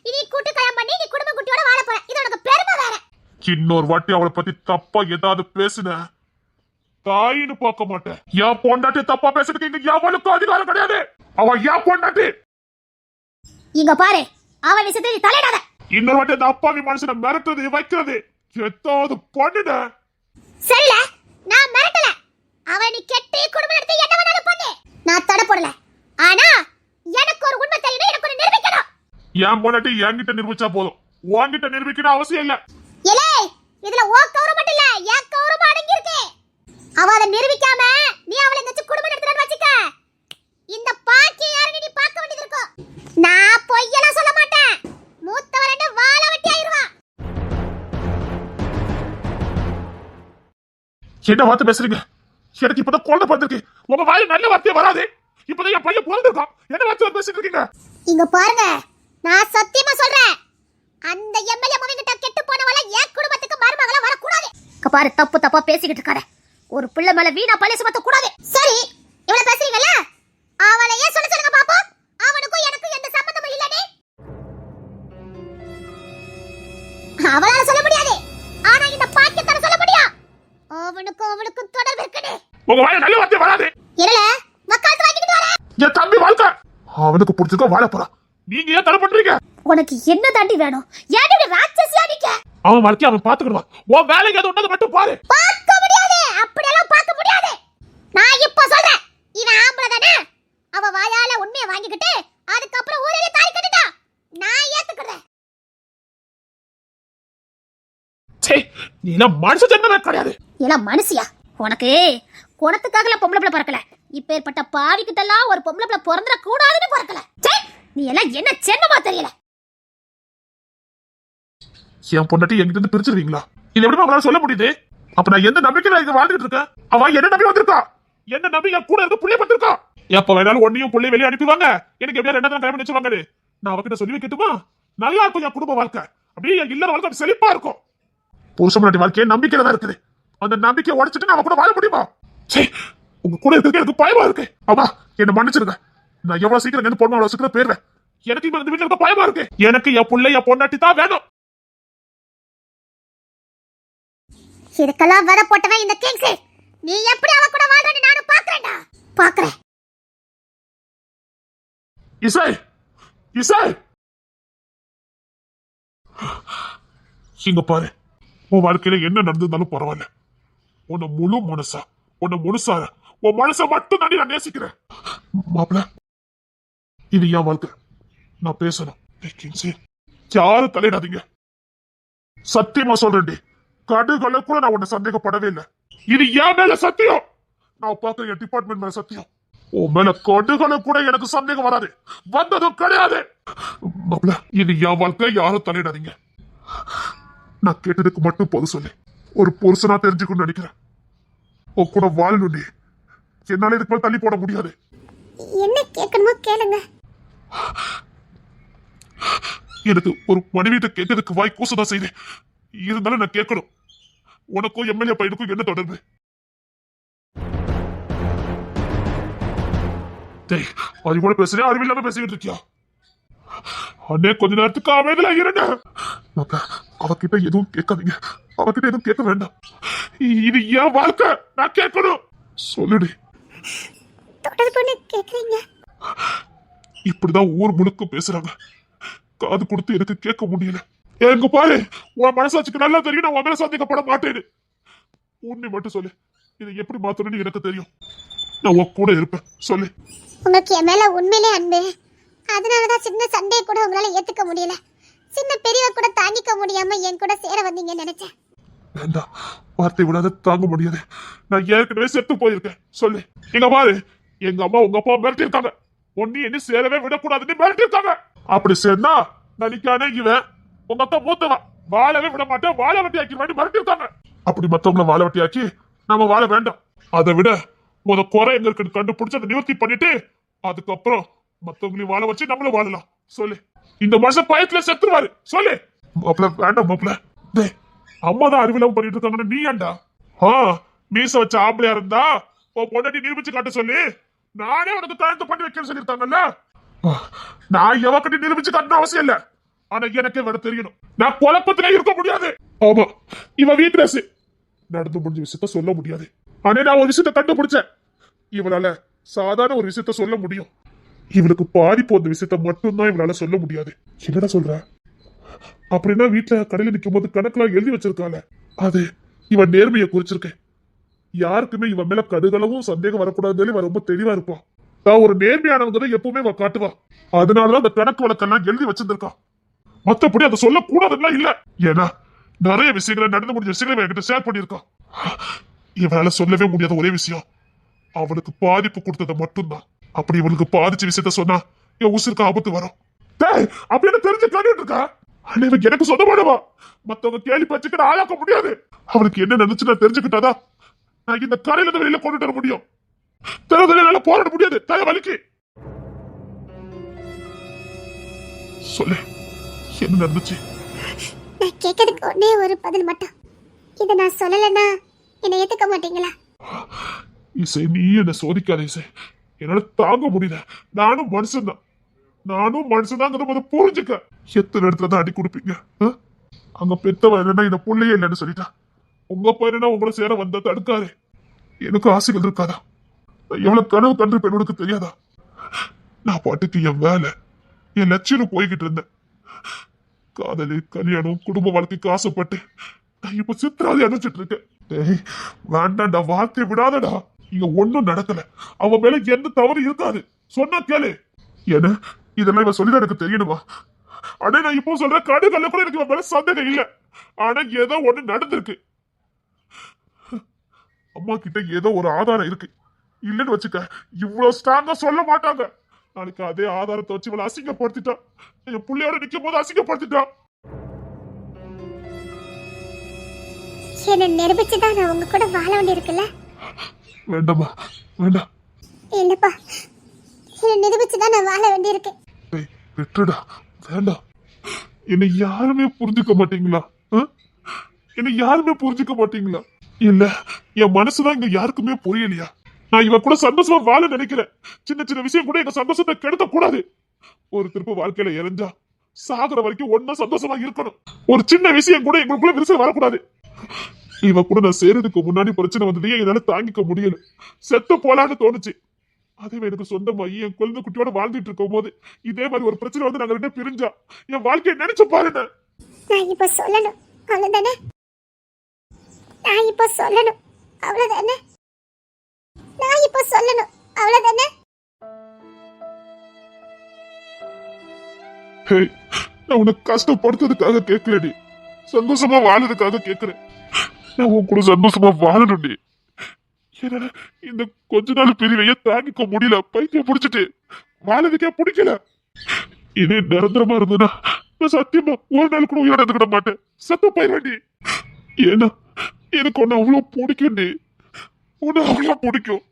இனி கூட்டு கல்யாணம் பண்ணி நீ குடும்ப குட்டியோட வாழ போற. இது உனக்கு பெருமை வேற. இன்னொரு வாட்டி அவளை பத்தி தப்பா ஏதாவது பேசுன தாயின்னு பார்க்க மாட்டேன். என் பொண்டாட்டி தப்பா பேசுறதுக்கு இங்க எவனுக்கு அதிகாரம் கிடையாது. அவ என் பொண்டாட்டி. இங்க பாரு, அவ விஷயத்தை நீ தலையிடாத. இன்னொரு வாட்டி அந்த அப்பாவி மனுஷனை மிரட்டுறது வைக்கிறது ஏதாவது பண்ணுட. சரில, நான் மிரட்டல. அவ நீ கெட்டி குடும்பம் நடத்தி என்ன வேணாலும் பண்ணு. நான் தடை போடல. ஆனா எனக்கு ஒரு உண்மை தெரியணும், எனக்கு ஒரு நிரூபிக்கணும். என் பொண்டாட்டி என்கிட்ட நிரூபிச்சா போதும், உன்கிட்ட நிரூபிக்கணும் அவசியம் இல்ல. ஏலே, இதுல ஓ கௌரவம் மட்டும் இல்ல, என் கௌரவம் அடங்கி இருக்கு. அவ அதை நிரூபிக்காம நீ அவளை நினைச்சு குடும்பம் நடத்துறன்னு வச்சுக்க, இந்த பாக்கி யாரும் நீ பார்க்க வேண்டியது இருக்கும். நான் பொய்யெல்லாம் சொல்ல மாட்டேன். மூத்தவர் என்ன வாழ வெட்டி ஆயிருவா. என்ன வார்த்தை பேசுறீங்க? எனக்கு இப்பதான் குழந்தை பிறந்திருக்கு. உங்க வாய் நல்ல வார்த்தையே வராது. இப்பதான் என் பையன் பிறந்திருக்கான். என்ன வார்த்தை பேசிட்டு இருக்கீங்க? இங்க பாருங்க, நான் சத்தியமா சொல்றேன், அந்த எம்எல்ஏ மகன்கிட்ட கெட்டு போனவள என் குடும்பத்துக்கு மருமகளா வரக்கூடாது. இங்க பாரு, தப்பா பேசிக்கிட்டு இருக்காத. ஒரு பிள்ளை மேல வீணா பழிய சுமத்த கூடாது. சரி, இவள பேசுறீங்கல்ல, அவளை ஏன் சொல்லுங்க பாப்போம். அவனுக்கும் எனக்கும் எந்த சம்பந்தமும் இல்லனே. அவளால சொல்ல முடியாது, ஆனா இந்த பாக்கியத்தால சொல்ல முடியும். அவனுக்கும் தொடர்பு இருக்குனே. உங்க வாய் நல்ல வார்த்தையே வராது. இல்ல, வக்காலத்து வாங்கிட்டு வர. என் தம்பி வாழ்க்கை அவனுக்கு பிடிச்சிருக்க வாழ போறான். நீங்க ஏன் தடை பண்றீங்க? உனக்கு என்ன தாண்டி வேணும்? ஏன் இப்படி ராட்சசியா நிக்க? அவன் வாழ்க்கைய அவன் பாத்துக்கிடுவான். உன் வேலைக்கு அது ஒண்ணது மட்டும் பாரு. பார்க்க முடியாது, அப்படியெல்லாம் பார்க்க முடியாது. நான் இப்ப சொல்றேன், இவன் ஆம்பளை தானே. அவ வாயால உண்மையை வாங்கிக்கிட்டு அதுக்கப்புறம் ஊரே தாலி கட்டிட்டா, நான் ஏத்துக்கிறேன். சே, நீ எல்லாம் மனுஷ ஜென்மமே கிடையாது. எல்லாம் மனுஷியா? உனக்கு குணத்துக்காகல பொம்பளை பிள்ளை பிறக்கல. இப்பேற்பட்ட பாவிக்கிட்டெல்லாம் ஒரு பொம்பளை பிள்ளை பிறந்துட கூடாதுன்னு பிறக்கல. நீ எல்லாம் என்ன ஜென்மமா தெரியல. என் பொண்டாட்டி என்கிட்ட இருந்து பிரிச்சிருவீங்களா? இது எப்படி அவங்களால சொல்ல முடியுது? அப்ப நான் எந்த நம்பிக்கையில இங்க வாழ்ந்துட்டு இருக்கேன்? அவன் என்ன நம்பி வந்திருக்கா? என்ன நம்பி என் கூட இருக்க புள்ளைய பத்திருக்கா? எப்ப வேணாலும் ஒன்னையும் புள்ளைய வெளியே அனுப்பிவாங்க. எனக்கு எப்படியா ரெண்டாவது கல்யாணம் பண்ணி வச்சுவாங்க. நான் அவகிட்ட சொல்லி வைக்கட்டுமா? நல்லா இருக்கும் என் குடும்ப வாழ்க்கை. அப்படியே என் இல்லற வாழ்க்கை செழிப்பா இருக்கும். புருஷ முன்னாடி வாழ்க்கையை நம்பிக்கையில தான் இருக்குது. அந்த நம்பிக்கையை உடைச்சிட்டு நான் கூட வாழ முடியுமா? சே, உங்க கூட இருக்கிறது எனக்கு பயமா இருக்கு. அம்மா என்ன மன்னிச்சிருங்க. நான் எவ்வளவு சீக்கிரம் என்ன பொண்ணு அவ்வளவு சீக்கிரம் போயிருவேன். எனக்கு இந்த வீட்டுல இருக்க பயமா இருக்கு. எனக்கு என் புள்ளை என் பொண்டாட்டி தான் வேணும். இதுக்கெல்லாம் வர போட்டவன் இந்த கிங்ஸ். நீ எப்படி அவ கூட வாழ்றன்னு நானும் பாக்குறேன்டா. பாக்குறேன். இசை இசை இங்க பாரு, உன் வாழ்க்கையில என்ன நடந்திருந்தாலும் பரவாயில்ல. உன்னை முழு மனசா, உன்னை முழுசார, உன் மனசை மட்டும் தாண்டி நான் நேசிக்கிறேன். மாப்பிள்ள, இது என் வாழ்க்கை. நான் பேசணும். யாரும் தலையிடாதீங்க. சத்தியமா சொல்றேன், கடுகளை கூட நான் உன்னை சந்தேகப்படவே இல்லை. இது என் மேல சத்தியம். நான் பாக்குற என் டிபார்ட்மெண்ட் மேல சத்தியம். உன் மேல கடுகளை கூட எனக்கு சந்தேகம் வராது, வந்ததும் கிடையாது. மாப்பிள்ள, இது என் வாழ்க்கை. யாரும் தலையிடாதீங்க. நான் கேட்டதுக்கு மட்டும் பொது சொல்லு. ஒரு புருஷனா தெரிஞ்சுக்கணும்னு நினைக்கிறேன். உன் கூட வாழணும். என்னால இதுக்கு மேல தள்ளி போட முடியாது. என்ன கேட்கணுமோ கேளுங்க. எனக்கு ஒரு மனைவியிட்ட கேட்கறதுக்கு வாய் கூசதான் செய்தேன். இருந்தாலும் நான் கேட்கணும். உனக்கும் எம்எல்ஏ பையனுக்கும் என்ன தொடர்பு? டேய், அது கூட பேசுறேன், அறிவில்லாம பேசிக்கிட்டு இருக்கியா? அண்ணே கொஞ்ச நேரத்துக்கு அமைதியில இருங்க. அவகிட்ட எதுவும் கேட்காதீங்க, அவகிட்ட எதுவும் கேட்க வேண்டாம். இது என் வாழ்க்கை, நான் கேட்கணும். சொல்லுடி. தொடர்புன்னு கேக்குறீங்க? இப்படிதான் ஊர் முழுக்க பேசுறாங்க, காது கொடுத்து எனக்கு கேட்க முடியல. எங்க பாரு, உன் மனசாட்சிக்கு நல்லா தெரியும் நான் உன் மேல சந்தேகப்பட மாட்டேன்னு. உன்னை மட்டும் சொல்லு, இதை எப்படி மாத்தணும்னு எனக்கு தெரியும். நான் உன் கூட இருப்பேன், சொல்லு. உங்களுக்கு என் மேல உண்மையிலே அன்பு, அதனாலதான் சின்ன சண்டையை கூட உங்களால ஏத்துக்க முடியல. சின்ன பெரியவ கூட தாங்கிக்க முடியாம என் கூட சேர வந்தீங்கன்னு நினைச்சேன். வேண்டாம், வார்த்தை விடாத தாங்க முடியாது. நான் ஏற்கனவே செத்து போயிருக்கேன், சொல்லு. எங்க பாரு, எங்க அம்மா உங்க அப்பா மிரட்டி இருக்காங்க, ஒன்னு என்ன சேரவே விடக்கூடாதுன்னு மிரட்டி இருக்காங்க. அப்படி சேர்ந்தா நடிக்கானே இவன் உங்க அக்கா மூத்தவன், வாழவே விட மாட்டேன், வாழ வெட்டி ஆக்கி மிரட்டி இருக்காங்க. அப்படி மத்தவங்களை வாழ வெட்டி ஆக்கி நாம வாழ வேண்டாம். அதை விட முத குறை எங்க இருக்குன்னு கண்டுபிடிச்சு அதை நிவர்த்தி பண்ணிட்டு அதுக்கப்புறம் மத்தவங்களையும் வாழ வச்சு நம்மளும் வாழலாம், சொல்லு. இந்த மனுஷன் பயத்துல செத்துருவாரு, சொல்லு. மாப்பிள வேண்டாம் மாப்பிள. டேய், அம்மா தான் அறிவில்லாம பண்ணிட்டு இருக்காங்கன்னு நீ ஏன்டா? மீச வச்ச ஆம்பளையா இருந்தா உன் பொண்டாட்டி நிரூபிச்சு காட்ட சொல்லி நானே உனக்கு கழுத்து பண்ணி வைக்க சொல்லிருக்காங்கல்ல. நான் எவக்கிட்ட நிரூபிச்சு காட்டணும் அவசியம் இல்ல, ஆனா எனக்கே வர தெரியணும். நான் குழப்பத்திலே இருக்க முடியாது. ஆமா, இவ வீக்னஸ், நடந்து முடிஞ்ச விஷயத்த சொல்ல முடியாது. ஆனா நான் ஒரு விஷயத்த கண்டுபிடிச்சேன், இவளால சாதாரண ஒரு விஷயத்த சொல்ல முடியும். இவளுக்கு பாதிப்பு வந்த விஷயத்த மட்டும்தான் இவளால சொல்ல முடியாது. என்னடா சொல்ற? அப்படின்னா வீட்டுல கடையில நிக்கும் போது கணக்கெல்லாம் எழுதி வச்சிருக்கால, அது இவன் நேர்மையை குறிச்சிருக்கேன். யாருக்குமே இவன் மேல கடுகளவும் சந்தேகம் வரக்கூடாதுன்னு இவன் ரொம்ப தெளிவா இருப்பான். நான் ஒரு நேர்மையானவங்க எப்பவுமே இவன் காட்டுவா. அதனாலதான் அந்த கணக்கு வழக்கெல்லாம் எழுதி வச்சிருக்கான். மத்தபடி அதை சொல்லக்கூடாதுன்னா இல்ல. ஏன்னா நிறைய விஷயங்களை நடந்து முடிஞ்ச விஷயங்களை என்கிட்ட ஷேர் பண்ணியிருக்கான். இவனால சொல்லவே முடியாத ஒரே விஷயம், அவனுக்கு பாதிப்பு கொடுத்தது மட்டும்தான். அப்படி இவனுக்கு பாதிச்ச விஷயத்த சொன்னா என் உசுருக்கு ஆபத்து வரும். அப்படின்னு தெரிஞ்சு காட்டிட்டு இருக்கா. ஆனா இவன் எனக்கு சொந்தமானவா, மத்தவங்க கேள்வி பச்சுக்கிட்டு ஆளாக்க முடியாது. அவனுக்கு என்ன நினைச்சு நான் தெரிஞ்சுக்கிட்டாதான் நான் இந்த கரையில இருந்து வெளியில கொண்டுட்டு வர முடியும். தெருவுல போராட முடியாது, தலை வலிக்கு. சொல்லு, என்ன நடந்துச்சு? நான் கேட்கறதுக்கு ஒன்னே ஒரு பதில் மட்டும். இதை நான் சொல்லலைன்னா என்னை ஏத்துக்க மாட்டீங்களா? இசை, நீ என்ன சோதிக்காத இசை, என்னால தாங்க முடியல. நானும் மனுஷன்தான், நானும் மனுஷன்தான் புரிஞ்சுக்க. எத்தனை இடத்துல தான் அடி கொடுப்பீங்க? அங்க பெத்தவன் என்னன்னா இந்த புள்ளையே இல்லைன்னு சொல்லிட்டா, உங்க பையனா உங்களை சேர வந்தா தடுக்காரு. எனக்கு ஆசைகள் இருக்காதா? எவ்வளவு கனவு கண்டிருப்பேன் உனக்கு தெரியாதா? நான் பாட்டுக்கு என் வேலை, என் லட்சியம் போய்கிட்டு இருந்தேன். காதலி, கல்யாணம், குடும்ப வாழ்க்கைக்கு ஆசைப்பட்டு நான் இப்ப சித்திராதி அணைச்சிட்டு இருக்கேன். வேண்டாண்டா, வார்த்தை விடாதடா. இங்க ஒண்ணும் நடக்கல, அவன் மேல எந்த தவறு இருக்காது, சொன்னா கேளு. ஏன்னா இதெல்லாம் இவன் சொல்லிதான் எனக்கு தெரியணுமா? ஆனா நான் இப்போ சொல்றேன், கடுகல்ல கூட எனக்கு இவன் மேல சந்தேகம் இல்ல. ஆனா ஏதோ ஒண்ணு நடந்திருக்கு. அம்மா கிட்ட ஏதோ ஒரு ஆதாரம் இருக்கு. இல்லன்னு வச்சுக்க, இவ்வளவு ஸ்ட்ராங்கா சொல்ல மாட்டாங்க. நாளைக்கு அதே ஆதாரத்தை வச்சு இவளை அசிங்கப்படுத்திட்டான், என் பிள்ளையோட நிக்கும் போது அசிங்கப்படுத்திட்டான். என்ன நிரூபிச்சுதான் நான் உங்க கூட வாழ வேண்டி இருக்குல்ல? வேண்டாமா, வேண்டாம். இல்லப்பா, என்ன நிரூபிச்சுதான் நான் வாழ வேண்டி இருக்கு. விட்டுடா, வேண்டாம். என்னை யாருமே புரிஞ்சுக்க மாட்டீங்களா? என்னை யாருமே புரிஞ்சுக்க மாட்டீங்களா? இல்ல என் மனசுதான் இங்க யாருக்குமே புரியலையா? நான் இவ கூட சந்தோஷமா வாழ நினைக்கிறேன். சின்ன சின்ன விஷயம் கூட எங்க சந்தோஷத்தை கெடுக்க கூடாது. ஒரு திருப்பு வாழ்க்கையில இறஞ்சா சாகுற வரைக்கும் ஒன்னா சந்தோஷமா இருக்கணும். ஒரு சின்ன விஷயம் கூட எங்களுக்குள்ள விரிசல் வரக்கூடாது. இவ கூட நான் சேரதுக்கு முன்னாடி பிரச்சனை வந்ததையே என்னால தாங்கிக்க முடியல. செத்து போலான்னு தோணுச்சு. அதே எனக்கு சொந்தமாயி என் குழந்தை குட்டியோட வாழ்ந்துட்டு இருக்கும் போது இதே மாதிரி ஒரு பிரச்சனை வந்து நாங்க ரெண்டு பிரிஞ்சா என் வாழ்க்கையை நினைச்சு பாருங்க. நான் இப்ப சொல்லணும் அவ்வளவுதானே? நான் இப்ப சொல்லணும் அவ்வளவுதானே? நான் இப்ப சொல்லணும் அவ்வளவுதானே? நான் உனக்கு கஷ்டப்படுத்துறதுக்காக கேட்கலடி, சந்தோஷமா வாழறதுக்காக கேட்கிறேன். நான் உன் கூட சந்தோஷமா வாழணும்டி. என்னால இந்த கொஞ்ச நாள் பிரிவைய தாங்கிக்க முடியல, பைத்தியம் பிடிச்சிட்டு வாழறதுக்கே பிடிக்கல. இதே நிரந்தரமா இருந்ததுன்னா நான் சத்தியமா ஒரு நாள் கூட உயிரோட இருந்துக்கிட மாட்டேன், செத்து போயிடுவேன்டி. ஏன்னா எனக்கு ஒன்னு அவ்வளவு பிடிக்கும்டி, உன்னை அவ்வளவு பிடிக்கும்.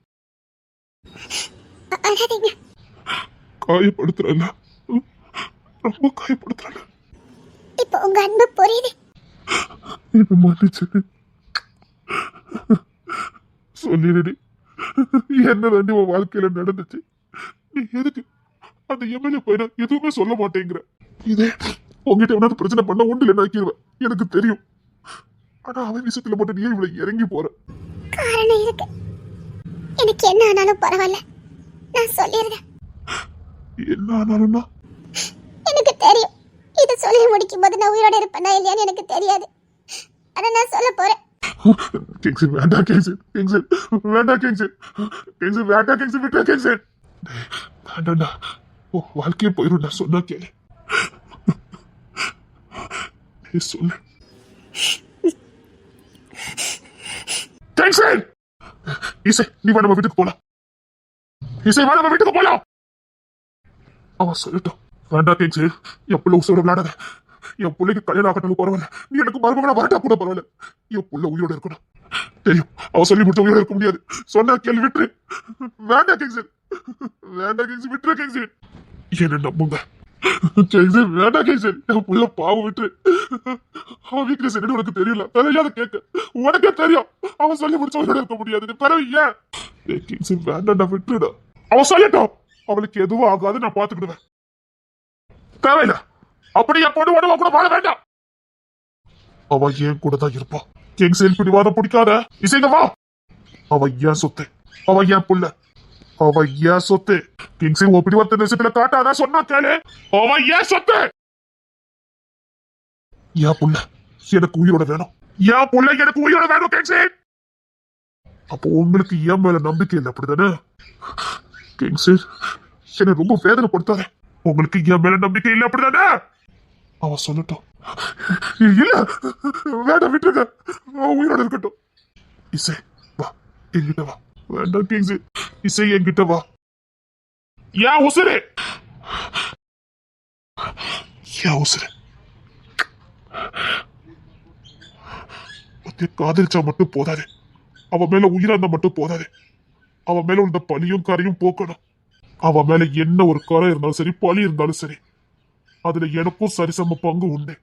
காயப்படுத்துறல, ரொம்ப காயப்படுத்துறல. இப்ப உங்க அன்பு புரியுது. என்ன மன்னிச்சிரு, சொல்லிடுடி, என்ன தாண்டி உன் வாழ்க்கையில நடந்துச்சு? நீ எதுக்கு அந்த எம்எல்ஏ பையனை எதுவுமே சொல்ல மாட்டேங்கிற? இதே உங்ககிட்ட எவனாவது பிரச்சனை பண்ண ஒன்று இல்லை நினைக்கிறவன் எனக்கு தெரியும். ஆனா அவன் விஷயத்துல மட்டும் நீ இவ்வளவு இறங்கி போற. காரணம் இருக்கு. எனக்கு என்ன ஆனாலும் பரவாயில்ல, நான் சொல்லிடுறேன். என்ன ஆனாலும்னா எனக்கு தெரியும், இதை சொல்லி முடிக்கும் போது நான் உயிரோட இருப்பேனா இல்லையான்னு எனக்கு தெரியாது. ஆனா நான் சொல்ல போறேன். கிங்ஸன் வேண்டாம், கிங்ஸன் கிங்ஸன் வேண்டாம், கிங்ஸன் கிங்ஸன் வேண்டாம், கிங்ஸன் விட்டா கிங்ஸன் வேண்டாம்டா. ஓ வாழ்க்கையே போயிடும். நான் சொன்னா கேளு. நீ சொல்லு கிங்ஸன். இசை நீ வா நம்ம வீட்டுக்கு போலாம். இசை வா நம்ம வீட்டுக்கு போலாம். அவன் சொல்லட்டும். வேண்டாம் கிங்ஸன், என் பிள்ளை உசோட விளையாடாத. என் பிள்ளைக்கு கல்யாணம் ஆகட்டும் பரவாயில்ல, நீ எனக்கு மருமகனா வரட்டா கூட பரவாயில்ல. என் பிள்ளை உயிரோட இருக்கணும். தெரியும் அவ சொல்லி முடிச்ச உயிரோட இருக்க முடியாது. சொன்னா கேள்வி விட்டுரு. வேண்டாம் கிங்ஸன், வேண்டாம் கிங்ஸன், விட்டுரு கிங்ஸன். என்ன நம்புங்க கிங்ஸன், வேண்டாம் கிங்ஸன். என் பிள்ளை பாவம் விட்டுரு. அவன் வீக்னஸ் என்னன்னு உனக்கு தெரியல, தெரியாத கேட்க உனக்கே தெரியும். அவன் சொல்லி முடிச்ச உயிரோட இருக்க முடியாது. பிறகு ஏன் கிங்ஸன் வேண்டாம்டா, விட்டுருடா. அவன் சொல்லட்டும், அவளுக்கு எதுவும் ஆகாது, நான் பாத்துக்கிடுவேன். தேவையில்ல அப்படி என் பொண்ணு உடம்பு கூட வாழ வேண்டாம். அவ ஏன் கூட தான் இருப்பான். கிங்ஸன் பிடிவாதம் பிடிக்காத. இசைங்க வா. அவ ஏன் சொத்து, அவ ஏன் புள்ள, அவ ஏன் சொத்து. கிங்ஸன் ஓ பிடிவாத நிசத்துல காட்டாத, சொன்னா கேளு. அவ ஏன் சொத்து, ஏன் புள்ள எனக்கு உயிரோட வேணும். ஏன் புள்ள எனக்கு உயிரோட வேணும் கிங்ஸன். அப்போ உங்களுக்கு ஏன் மேல நம்பிக்கை இல்லை அப்படிதானே? கிங்ஸன் என்னை ரொம்ப வேதனைப்படுத்தாத. உங்களுக்கு என் மேல நம்பிக்கை இல்லை அப்படிதானே? அவ சொல்லட்டும். இல்ல வேண்டாம், விட்டுருங்க. அவன் உயிரோட இருக்கட்டும். இசை வா, என்கிட்ட வா. வேண்டாம் கிங்ஸ், இசை என்கிட்ட வா. ஏன் உசுரு, ஏன் உசுரு. காதலிச்சா மட்டும் போதாது, அவ மேல உயிராந்த மட்டும் போதாது. அவ மேல உள்ள பழியும் கரையும் போக்கணும். அவ மேல என்ன ஒரு கரை இருந்தாலும் சரி, பழி இருந்தாலும் சரி, அதுல எனக்கும் சரிசம பங்கு உண்டு.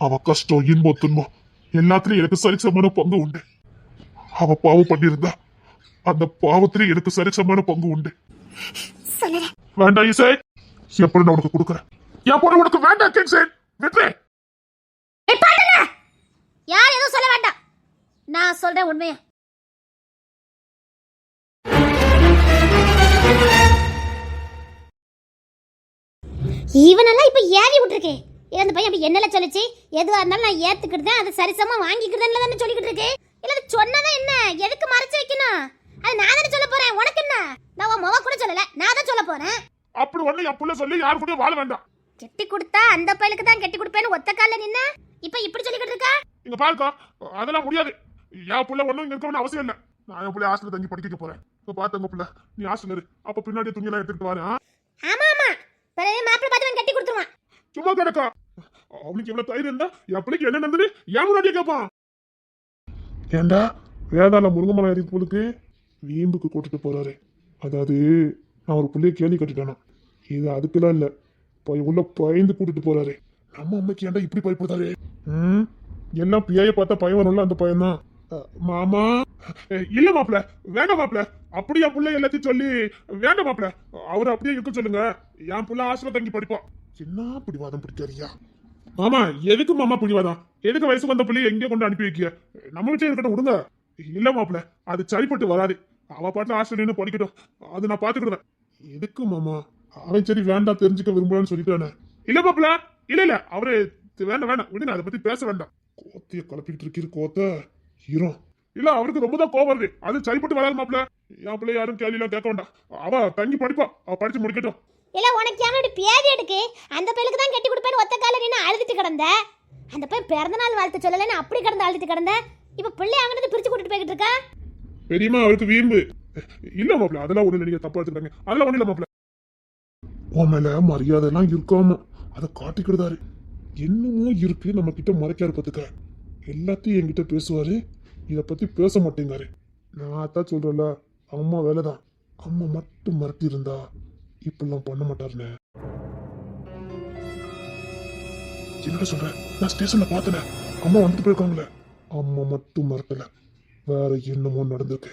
அவ கஷ்டம் இன்பம் துன்பம் எல்லாத்துலயும் எனக்கு சரிசமான பங்கு உண்டு. அவ பாவம் பண்ணிருந்தா அந்த பாவத்திலே எனக்கு சரிசமான பங்கு உண்டு. வேண்டாம் இசை, எப்படி நான் உனக்கு கொடுக்குறேன். எப்படி உனக்கு வேண்டாம் கிங்ஸன், விட்டு. யார் எதுவும் சொல்ல வேண்டாம், நான் சொல்றேன் உண்மையா. இவனெல்லாம் இப்ப ஏறி விட்டுருக்கு. அந்த பையன் அப்படி என்னல சொல்லிச்சு, எதுவா இருந்தாலும் நான் ஏத்துக்கிட்டேன், அதை சரிசமா வாங்கிக்கிட்டேன்னு தானே சொல்லிக்கிட்டு இருக்கு. இல்ல சொன்னதா என்ன, எதுக்கு மறைச்சு வைக்கணும்? அது நான் தானே சொல்ல போறேன். உனக்கு என்ன, நான் உன் முக கூட சொல்லல, நான் தான் சொல்ல போறேன். அப்படி ஒண்ணு என் புள்ள சொல்லி யாரு கூட வாழ வேண்டாம். கெட்டி கொடுத்தா அந்த பையலுக்கு தான் கெட்டி கொடுப்பேன்னு ஒத்த கால நின்ன இப்ப இப்படி சொல்லிக்கிட்டு இருக்கா. இங்க பாருக்கா, அதெல்லாம் முடியாது. என் புள்ள ஒண்ணும் இங்க இருக்கணும்னு அவசியம் இல்ல. நான் என் பிள்ளை ஹாஸ்டல்ல தங்கி படிக்க போறேன். இப்ப பாத்துங்க புள்ள, நீ ஹாஸ்டல் இரு. அப்ப பின்னாடி துணி எல்லாம் எடுத்துட்டு வாரு. ஆமா ஆமா, பிறகு மாப்பிள்ளை பார்த்து கட்டி கொடுத்துருவான். சும்மா கிடக்கா, அவனுக்கு எவ்வளவு தைரியம் இருந்தா என் பிள்ளைக்கு என்ன நடந்தது ஏன் முன்னாடியே கேட்பான். ஏண்டா வேதாள முருங்கமலை அறிவிப்புக்கு வீம்புக்கு கூட்டிட்டு போறாரு. அதாவது நான் ஒரு பிள்ளைய கேள்வி கட்டிட்டானா, இது அதுக்கெல்லாம் இல்ல, உள்ள பயந்து கூட்டிட்டு போறாரு. நம்ம அம்மைக்கு ஏன்டா இப்படி பயப்படுத்தாரு? எல்லாம் பிள்ளைய பார்த்தா பயம் வரும்ல, அந்த பயம் தான். மாமா இல்ல மாப்பிள, வேண்டாம் மாப்பிள, அப்படியா புள்ள எல்லாத்தையும் சொல்லி வேண்டாம் மாப்பிள, அவரு அப்படியே இருக்க சொல்லுங்க. என் புள்ள ஹாஸ்டல்ல தங்கி படிப்பான். என்ன பிடிவாதம் பிடிக்காரியா? ஆமா, எதுக்கு மாமா பிடிவாதம்? எதுக்கு வயசுக்கு வந்த பிள்ளைய எங்க கொண்டு அனுப்பி வைக்க? நம்ம வீட்டுல இருக்கட்டும், விடுங்க. இல்ல மாப்பிள, அது சரிப்பட்டு வராது. அவ பாட்டுல ஹாஸ்டல் படிக்கட்டும், அது நான் பாத்துக்கிடுவேன். எதுக்கு மாமா? அவன் சரி வேண்டாம், தெரிஞ்சுக்க விரும்பலான்னு சொல்லிட்டானே. இல்ல மாப்பிள, இல்ல இல்ல, அவரு வேண்டாம் வேண்டாம், விடுங்க, அதை பத்தி பேச வேண்டாம். கோத்தைய கலப்பிட்டு இருக்கிற கோத்த ஹீரோ. இல்ல அவருக்கு ரொம்ப தான் கோவம் வருது, அது சரிப்பட்டு வராது மாப்பிள. என் பிள்ளை யாரும் கேள்வி எல்லாம் கேட்க வேண்டாம், அவ தங்கி படிப்பா, அவ படிச்சு முடிக்கட்டும். இல்ல உனக்கு யாரோட பேதி எடுக்கு, அந்த பையலுக்கு தான் கட்டி கொடுப்பேன்னு ஒத்த கால நின்று அழுதுட்டு கிடந்த. அந்த பையன் பிறந்த நாள் வாழ்த்து சொல்லலன்னு அப்படி கிடந்து அழுதுட்டு கிடந்த. இப்ப பிள்ளை அங்கிட்டு பிரிச்சு கூட்டிட்டு போய்கிட்டு இருக்கா. பெரியமா அவருக்கு வீம்பு. இல்ல மாப்பிள, அதெல்லாம் ஒண்ணு நீங்க தப்பா எடுத்துக்காங்க, அதெல்லாம் ஒண்ணு இல்ல மாப்பிள. உன் மேல மரியாதை எல்லாம் இருக்காம அதை காட்டிக்கிடுதாரு. என்னமோ இருக்கு நம்ம கிட்ட மறைக்காரு பத்துக்க. எல்லாத்தையும் என்கிட்ட பேசுவாரு, இத பத்தி பேச மாட்டேங்காரு. நான் அதான் சொல்றேன்ல, அம்மா வேலைதான். அம்மா மட்டும் மறட்டி இருந்தா இப்பெல்லாம் பண்ண மாட்டாருன்னு. என்னடா சொல்ற? நான் ஸ்டேஷன்ல பார்த்தேன், அம்மா வந்துட்டு போயிருக்காங்களே. அம்மா மட்டும் மறக்கல, வேற என்னமோ நடந்திருக்கு.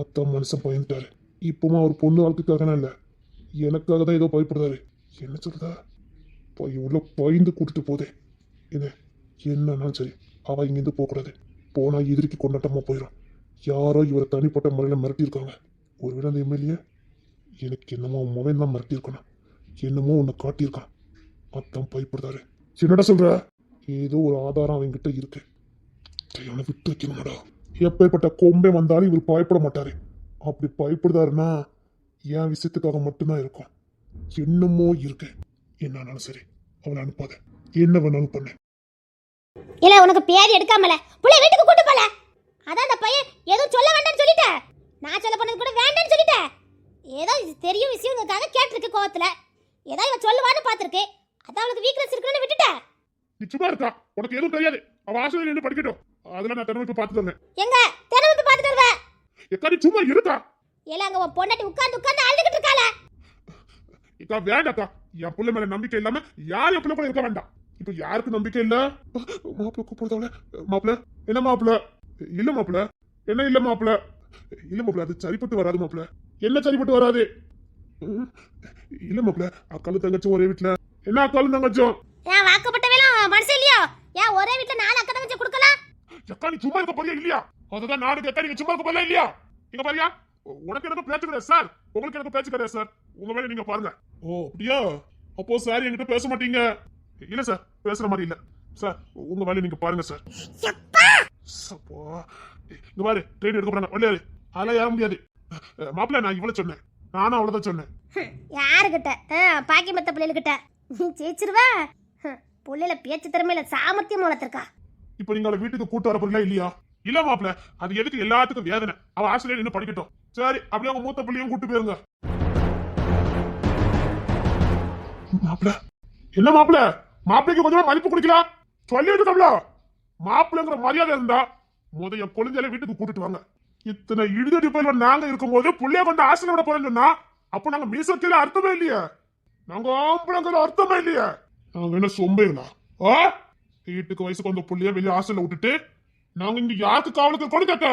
அத்தான் மனுஷன் பயந்துட்டாரு. இப்பவும் அவர் பொண்ணு வாழ்க்கைக்காகனா இல்ல, எனக்காக தான் ஏதோ பயப்படுறாரு. என்ன சொல்றா? உள்ள பயந்து கூட்டிட்டு போதே. இது என்னன்னாலும் சரி, அவ இங்கிருந்து போகக்கூடாது. போனா எதிரிக்கு கொண்டாட்டமா போயிடும். யாரோ இவரை தனிப்பட்ட முறையில் மிரட்டியிருக்காங்க. ஒருவேளை அந்த எம்எல்ஏ எனக்கு என்னமோ மொபைல் தான் மிரட்டியிருக்கணும். என்னமோ ஒன்று காட்டியிருக்கான். அத்தான் பயப்படுறாரு. என்னடா சொல்ற? ஏதோ ஒரு ஆதாரம் அவங்கிட்ட இருக்கு. அவனை விட்டு வைக்கணும்டா. எப்பேற்பட்ட கொம்பே வந்தாலும் இவர் பயப்பட மாட்டாரு. அப்படி பயப்படுதாருன்னா என் விஷயத்துக்காக மட்டும்தான் இருக்கும். என்னமோ இருக்கு. என்னாலும் சரி, அவளை அனுப்பாத. என்ன வேணாலும் பண்ணு. இல்ல உனக்கு பேதி எடுக்காமல புள்ள வீட்டுக்கு கூட்டு போல. அதான் அந்த பையன் எதுவும் சொல்ல வேண்டாம்னு சொல்லிட்டேன். நான் சொல்ல போனது கூட வேண்டாம்னு சொல்லிட்டேன். ஏதோ இது தெரியும் விஷயங்களுக்காக கேட்டிருக்கு கோவத்துல. ஏதோ இவ சொல்லுவான்னு பாத்திருக்கு. அதான் அவளுக்கு வீக்னஸ் இருக்குன்னு விட்டுட்டேன். நிச்சயமா இருக்கா? உனக்கு எதுவும் தெரியாது. அவ ஆசிரியர் நின்று படிக்கட்டும். அதெல்லாம் நான் திறமை பார்த்து தருவேன். எங்க தினமும் போய் பார்த்துட்டு வருவேன். எக்கா நீ சும்மா இருக்கா? இல்ல அங்க உன் பொண்டாட்டி உட்கார்ந்து உட்கார்ந்து அழுதுகிட்டு இருக்காள. இக்கா வேண்டாக்கா. என் பிள்ளை மேல நம்பிக்கை இல்லாம யார் என் பிள்ளை கூட இருக்க வேண்டாம். இப்ப யாருக்கு நம்பிக்கை இல்ல? மாப்பிள்ள கூப்பிடுறதாவல. மாப்பிள்ள என்ன மாப்பிள்ள? இல்ல மாப்பிள்ள. என்ன இல்ல மாப்பிள்ள? இல்ல மாப்பிள்ள, அது சரிப்பட்டு வராது மாப்பிள்ள. என்ன சரிப்பட்டு வராது? இல்ல மாப்பிள்ள, அக்காலும் தங்கச்சும் ஒரே வீட்டுல. என்ன அக்காலும் தங்கச்சும்? ஏன் வாக்கப்பட்டவேலாம் மனசு இல்லையோ? ஏன் ஒரே வீட்டுல 4 அக்கா தங்கச்சி கொடுக்கலாம்? எக்கா நீ சும்மா இருக்க போறியா இல்லையா? அதுதான் நாடு கேட்க நீங்க சும்மா இருக்க போறியா இல்லையா? இங்க பாரியா, உனக்கு எனக்கு பேச்சு கிடையாது சார். உங்களுக்கு எனக்கு பேச்சு கிடையாது சார். உங்க வேலை நீங்க பாருங்க. ஓ அப்படியா? அப்போ சார் என்கிட்ட பேச மாட்டீங்க? இல்ல சார், பேசுற மாதிரி இல்ல சார். உங்க வேலையை நீங்க பாருங்க சார். இங்க பாரு, ட்ரெயின் எடுக்க போறாங்க. வழியாரு அதெல்லாம் ஏற முடியாது. மாப்பிள்ள நான் இவ்வளவு சொன்னேன். நானும் அவ்வளவுதான் சொன்னேன். யாருகிட்ட? பாக்கியமத்த பிள்ளைகிட்ட நீ ஜெயிச்சிருவ. புள்ளையில பேச்சு திறமையில சாமர்த்தியம் வளர்த்திருக்கா. இப்ப நீங்க அவளை வீட்டுக்கு கூட்டு வர போறீங்களா இல்லையா? இல்ல மாப்பிள்ள, அது எதுக்கு எல்லாத்துக்கும் வேதனை? அவ ஆசிரியர் இன்னும் படிக்கட்டும். சரி, அப்படியே அவங்க மூத்த பிள்ளையும் கூட்டு போயிருங்க. மாப்பிள்ள என்ன மாப்பிள்ள? மாப்பிளைக்கு கொஞ்சமா மதிப்பு கொடுக்கலாம். சொல்லிட்டு மாப்பிள்ளைங்கிற மரியாதை இருந்தா முதைய கொழுந்தையில வீட்டுக்கு கூட்டிட்டு வாங்க. இத்தனை இடிதடி போயில நாங்க இருக்கும்போது புள்ளைய கொண்டு ஆசிரியர் விட போறேன்னு சொன்னா அப்ப நாங்க மீசத்தில அர்த்தமே இல்லையே. நாங்க ஆம்பளைங்கிற அர்த்தமே இல்லையே. நாங்க என்ன சொம்பைங்களா? வீட்டுக்கு வயசுக்கு வந்த புள்ளைய வெளியே ஹாஸ்டல்ல விட்டுட்டு நாங்க இங்க யாருக்கு காவலுக்கு கொண்டு கேட்க?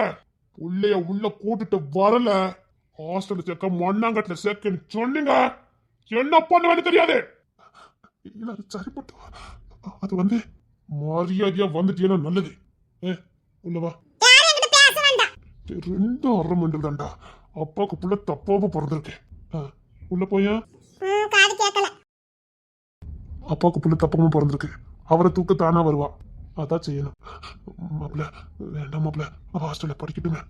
புள்ளைய உள்ள கூட்டிட்டு வரல, ஹாஸ்டல் சேர்க்க மண்ணாங்கட்டில சேர்க்க சொன்னீங்க. என்ன பண்ணுவேன்னு தெரியாது. இல்ல அது சரிப்பட்டு அது வந்து மரியாதையா வந்துட்டீங்கன்னா நல்லது. உள்ளவா ரெண்டும் அரை மண்டல் தான்டா. அப்பாவுக்கு புள்ள தப்பாவ பிறந்திருக்கு. உள்ள போயா? அப்பாவுக்கு புள்ள தப்பாம பிறந்திருக்கு. அவரை தூக்க தானா வருவா. அதான் செய்யணும். மாப்பிள்ள வேண்டாம் மாப்பிள்ள, அவ ஹாஸ்டல்ல படிக்கட்டுமே.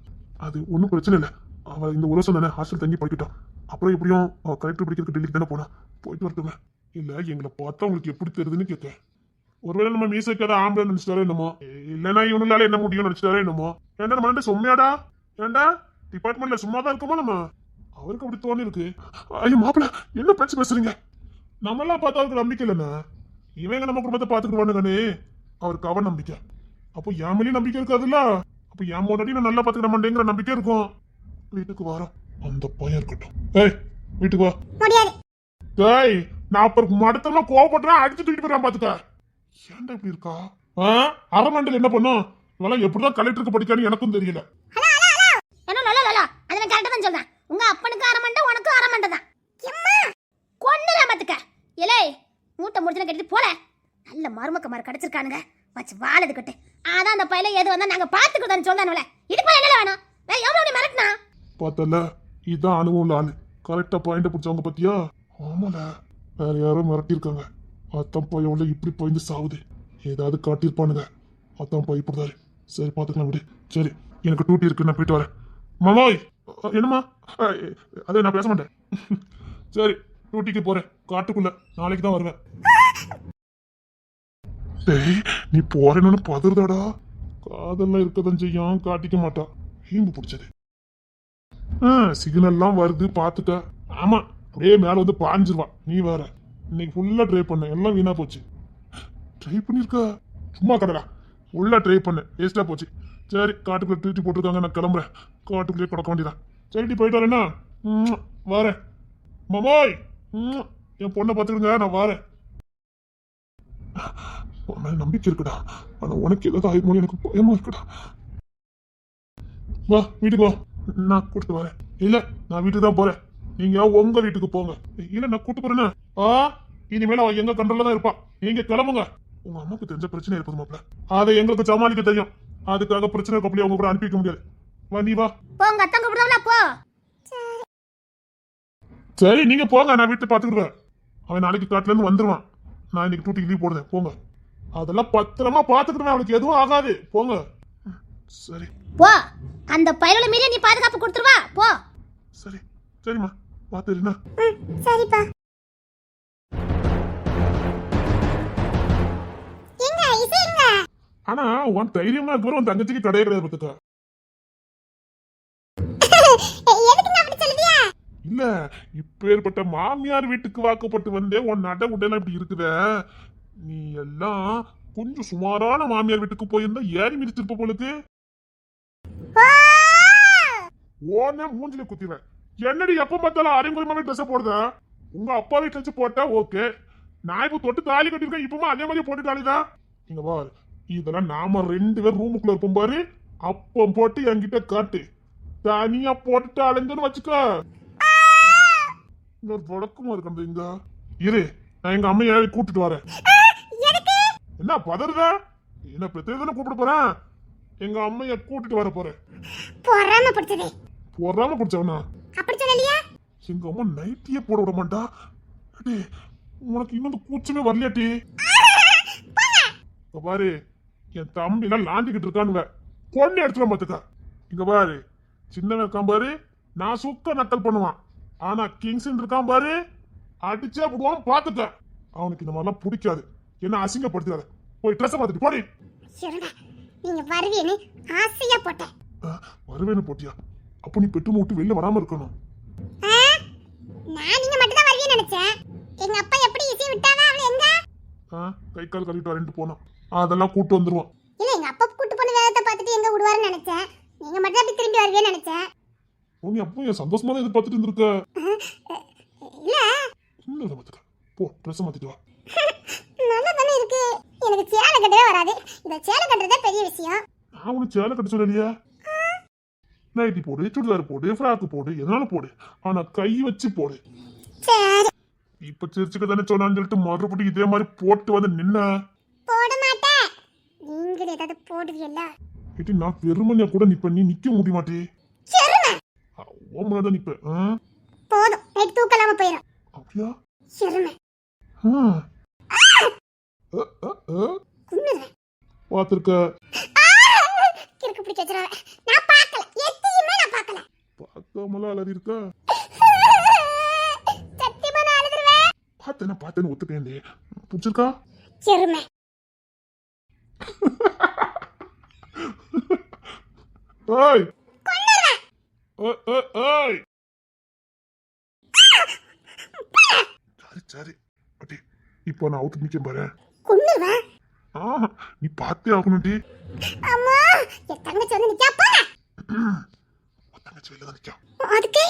அது ஒன்றும் பிரச்சனை இல்லை. அவ இந்த ஒரு வருஷம் தானே ஹாஸ்டல் தங்கி படிக்கட்டும். அப்புறம் எப்படியும் அவ கலெக்டர் படிக்கிறதுக்கு டெல்லிக்கு தானே போனா. போயிட்டு வரட்டுமே. இல்ல எங்களை பார்த்தா உங்களுக்கு எப்படி தெரியுதுன்னு கேட்க. ஒருவேளை நம்ம மீசைக்காத ஆம்பளை நினைச்சிட்டாரோ என்னமோ, இல்லைன்னா இவனுலால என்ன முடியும்னு நினைச்சிட்டாரோ என்னமோ. ஏன்டா நம்ம சும்மையாடா? ஏன்டா டிபார்ட்மெண்ட்ல சும்மா தான் இருக்கோமா நம்ம? அவருக்கு அப்படி தோணி இருக்கு. ஐயோ மாப்பிள்ள என்ன பேச்சு பேசுறீங்க? நம்மளாம் பார்த்தா அவருக்கு நம்பிக்கை இல்லைண்ணா. இவங்க நம்ம குடும்பத்தை பார்த்துக்கிடுவானுங்கன்னு அவருக்கு அவன் நம்பிக்கை. அப்போ என் மேலேயும் நம்பிக்கை இருக்காதுல்ல. அப்ப என் முன்னாடி நான் நல்லா பார்த்துக்கிட மாட்டேங்கிற நம்பிக்கை இருக்கும். வீட்டுக்கு வரோம். அந்த பையன் இருக்கட்டும். வீட்டுக்கு வா. டேய் நான் அப்புறம் மடத்தமா கோவப்படுறேன், அடிச்சு தூக்கிட்டு போயிடலாம் பாத்துக்க. ஏன்டா இப்படி இருக்கா? அரை மண்டல் என்ன பண்ணும்? இவெல்லாம் எப்படிதான் கலெக்டருக்கு படிக்கான்னு எனக்கும் தெரியல. சொல்றேன் உங்க அப்பனுக்கு அரை மண்டை, உனக்கு அரை மண்டை தான். கொன்னுலாம் பாத்துக்க. இலே மூட்டை முடிச்சுல கட்டிட்டு போல. நல்ல மருமக்க மாதிரி கிடைச்சிருக்கானுங்க. வச்சு வாழது கட்டு. அதான் அந்த பையில எது வந்தா நாங்க பாத்துக்கிட்டோன்னு சொன்னானுல. இதுக்கு மேல என்ன வேணும்? வேற எவ்வளவு மிரட்டினா? பார்த்தல இதான் அனுபவம் உள்ள ஆளு. கரெக்டா பாயிண்ட் பிடிச்சவங்க பத்தியா? ஆமால, வேற யாரும் மிரட்டிருக்காங்க. அத்தான் பையன் உள்ள இப்படி பாய்ந்து சாவுது. ஏதாவது காட்டியிருப்பானுங்க. அத்தான் பயப்படுறாரு. சரி பாத்துக்கலாம் விடு. சரி எனக்கு டூட்டி இருக்கு, நான் போயிட்டு வரேன். மாமாய் என்னம்மா? அதை நான் பேச மாட்டேன். சரி டூட்டிக்கு போறேன். காட்டுக்குள்ள நாளைக்கு தான் வருவேன். டேய் நீ போறேன்னு பதறுதாடா. காதெல்லாம் இருக்கதான் செய்யும், காட்டிக்க மாட்டா. ஹீம்பு பிடிச்சது. சிக்னல்லாம் வருது பாத்துக்க. ஆமா அப்படியே மேல வந்து பாஞ்சிருவா. நீ வேற இன்னைக்கு ஃபுல்லா ட்ரை பண்ண, எல்லாம் வீணா போச்சு. ட்ரை பண்ணிருக்க சும்மா கடடா. ஃபுல்லா ட்ரை பண்ண, வேஸ்டா போச்சு. சரி காட்டுக்குள்ள தூக்கி போட்டிருக்காங்க, நான் கிளம்புறேன். காட்டுக்குள்ளே கிடக்க வேண்டியதான். சரிட்டி போயிட்டு வரேன்னா வரேன். மாமாய் என் பொண்ணை பார்த்துக்கிடுங்க, நான் வரேன். உன் மேல நம்பிக்கை இருக்குடா. ஆனா உனக்கு ஏதாவது ஆயுமோ எனக்கு பயமா இருக்குடா. வா வீட்டுக்கு வா, நான் கூட்டிட்டு வரேன். இல்ல நான் வீட்டுக்கு தான் போறேன், நீங்க உங்க வீட்டுக்கு போங்க. இல்ல நான் கூட்டு போறேன்னா இனிமேல் அவன் எங்க கண்ட்ரோல்ல தான் இருப்பான். நீங்க கிளம்புங்க. உங்க அம்மாக்கு தெரிஞ்ச பிரச்சனை இருப்பது மாப்ள, அதை எங்களுக்கு சமாளிக்க தெரியும். அதுக்காக பிரச்சனை கப்பலி அவங்க கூட அனுப்பி வைக்க முடியாது. வா நீ வா. போ உங்க அத்தங்க கூப்பிடுறவளா போ. சரி நீங்க போங்க, நான் வீட்டை பாத்துக்கிடுவேன். அவன் நாளைக்கு காட்டுல இருந்து வந்துருவான். நான் இன்னைக்கு டூட்டி லீவ் போடுறேன். போங்க, அதெல்லாம் பத்திரமா பாத்துக்கிடுவேன். அவனுக்கு எதுவும் ஆகாது. போங்க. சரி போ, அந்த பயலுல மீறி நீ பாதுகாப்பு கொடுத்துருவா போ. சரி சரிம்மா பாத்துருண்ணா. சரிப்பா. எங்க இசை எங்க? ஆனா உன் தைரியமா இருக்கிற உன் தங்கச்சிக்கு கிடையாது கிடையாது பத்துக்கா. எதுக்கு அப்படி சொல்லுதியா? இல்ல இப்பேற்பட்ட மாமியார் வீட்டுக்கு வாக்கப்பட்டு வந்தே உன் நட உடலாம் இப்படி இருக்குத. நீ எல்லாம் கொஞ்சம் சுமாரான மாமியார் வீட்டுக்கு போயிருந்தா ஏறி மிதிச்சிருப்ப போலுக்கு. ஓன மூஞ்சில குத்திடுவேன். என்னடி எப்ப பார்த்தாலும் அரைங்குறைமாவே ட்ரெஸ் போடுத? உங்க அப்பா வீட்டுல வச்சு போட்டா ஓகே, நான் இப்ப தொட்டு தாலி கட்டிருக்கேன், இப்பவும் அதே மாதிரி போட்டுட்டாலிதான். நீங்க பாரு, இதெல்லாம் நாம 2 பேர் ரூமுக்குள்ள இருப்போம் பாரு, அப்ப போட்டு என்கிட்ட காட்டு. தனியா போட்டுட்டு அலைஞ்சோன்னு வச்சுக்க. இன்னொரு பழக்கமா இருக்கு இங்க. இரு, நான் எங்க அம்மையை கூட்டிட்டு வரேன். என்ன பதறுதா? என்ன பெத்ததானே கூப்பிட போறேன். எங்க அம்மைய கூட்டிட்டு வர போறேன். பொறாம பிடிச்சதே. பொறாம பிடிச்சவனா? அப்படி சொல்லலையா? எங்க அம்மா நைட்டியே போட விட மாட்டா. அடே, உனக்கு இன்னும் கூச்சமே வரலையாட்டி? பாரு, என் தம்பி எல்லாம் லாண்டிக்கிட்டு இருக்கானுங்க, கொண்டு எடுத்துட பாத்துக்க. இங்க பாரு, சின்னவன் இருக்கான் பாரு, நான் சுத்த நக்கல் பண்ணுவான். ஆனா கிங்ஸன் இருக்கான் பாரு, அடிச்சே விடுவான் பாத்துக்க. அவனுக்கு இந்த மாதிரிலாம் பிடிக்காது. என்ன அசிங்கப்படுத்தாத. போய் ட்ரெஸ் பார்த்துட்டு போடி. நீங்க வருவீன்னு ஆசையா போட்டேன். வருவேன்னு போட்டியா? அப்ப நீ பெட்ரூம் விட்டு வெளில வராம இருக்கணும். நான் நீங்க மட்டும் தான் வருவீன்னு நினைச்சேன். எங்க அப்பா எப்படி இசை விட்டாங்க? அவள எங்க? கை கால் கழுவிட்டு வரேன்ட்டு போனான். அதெல்லாம் கூட்டு வந்துருவான். இல்ல எங்க அப்பா கூட்டு போன வேகத்தை பார்த்துட்டு எங்க விடுவாருன்னு நினைச்சேன். நீங்க மட்டும் அப்படி திரும்பி வருவீன்னு நினைச்சேன். நீ அப்போ என் சந்தோஷமா தான் எதிர்பார்த்துட்டு இருந்திருக்க. இல்ல இல்ல பாத்துக்க, போ ட்ரெஸ் மாத்திட்டு வா. நல்லா தானே இருக்கு. எனக்கு சேலை கட்டவே வராது. இந்த சேலை கட்டுறதே பெரிய விஷயம். நான் உனக்கு சேலை கட்ட சொல்லலையா? நைட்டி போடு, சுடிதார் போடு, ஃப்ராக்கு போடு, எதனாலும் போடு, ஆனா கை வச்சு போடு. சரி இப்ப சிரிச்சுக்க தானே சொன்னான்னு சொல்லிட்டு மறுபடியும் இதே மாதிரி போட்டு வந்து நின்ன. போட மாட்டேன். நீங்க ஏதாவது போடுவீல்ல? இது நான் பெருமனியா கூட நிப்ப, நீ நிக்க முடிய மாட்டே. செருமை ஓமனாதான் நிப்ப. போதும், நைட் தூக்கலாம போயிடும். அப்படியா? செருமை பாத்திருக்க? கிறுக்கு பிடிக்க வச்சிருவேன். நான் பார்க்கல, எத்தையுமே நான் பார்க்கல. பார்க்காமலாம் அலறி இருக்கா? சத்தியமா நான் அழுதுருவேன். பார்த்தேன்னு ஒத்துக்கேன். பிடிச்சிருக்கா? செருமை ஏய் ஏய், சரி அடி, இப்போ நான் அவுத்து நிக்க பாரு. கொன்னுவேன். நீ பார்த்தே ஆகணும் டி. அம்மா, என் தங்கச்சி வந்து நிக்கா போற. தங்கச்சி வெளில தான் நிக்கா. அதுக்கு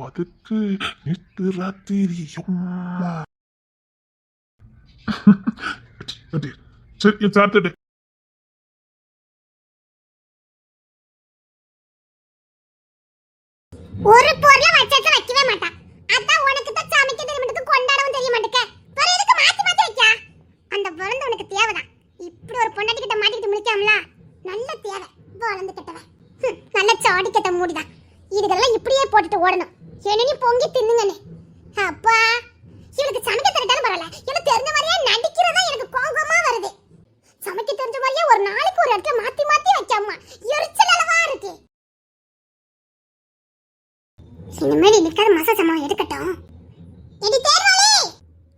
அதுக்கு நேற்று ராத்திரி சரி சாப்பிட்டு ஒரு பொருளை வச்சத வைக்கவே மாட்டான். அதான் உனக்கு தான் சமைக்க தெரிய மாட்டேங்குது, கொண்டாடவும் தெரிய மாட்டேங்க. வேற எதுக்கு மாத்தி மாத்தி வைக்க? அந்த வளர்ந்து உனக்கு தேவைதான். இப்படி ஒரு பொண்டாட்டி கிட்ட மாட்டிக்கிட்டு முடிக்காமல, நல்ல தேவை. வளர்ந்து கிட்டவன் நல்ல சாடி கட்ட மூடிதான். இதுக்கெல்லாம் இப்படியே போட்டுட்டு ஓடணும். என்ன நீ பொங்கி தின்னுங்கன்னு. அப்பா, இவனுக்கு சமைக்க தெரிஞ்சாலும் பரவாயில்ல, எனக்கு தெரிஞ்ச மாதிரியே நடிக்கிறதா எனக்கு கோபமா வருது. சமைக்க தெரிஞ்ச மாதிரியே ஒரு நாளைக்கு ஒரு இடத்துல மாத்தி மாத்தி வைக்காம எரிச்சல் அளவா இருக்கு. இனிமேல் நிக்காத மசா சமாளம் எடுக்கட்டும். எடி தேர்வாளி,